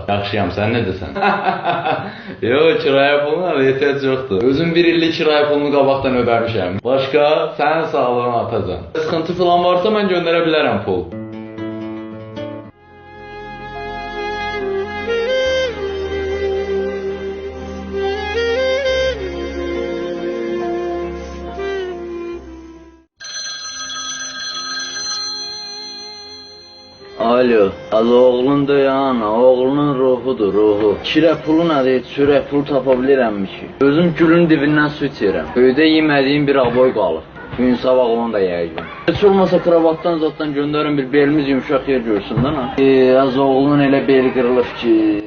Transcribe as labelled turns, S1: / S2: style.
S1: Yaxşıyam, sən necəsən? Yox, kirayə puluna ehtiyac yoxdur. Özüm 1 illik kirayə pulunu qabaqdan ödəmişəm. Başqa, sənin sağlığına atacan. Sıxıntı falan varsa mən göndərə bilərəm pul.
S2: Alo, az oğlundur ya ana, oğlunun ruhudur, ruhu. Kirə pulu nədir, çörək pulu tapa bilirəmmi ki? Özüm gülün dibindən su içirəm. Köydə yemədiyim bir aboy qalıb. Gün sabah onu da yiyəcəm. Heç olmasa kravatdan zatdan göndərin bir belimiz yumuşaq yer görsün lan ha. Az oğlunun elə beli qırılıb ki.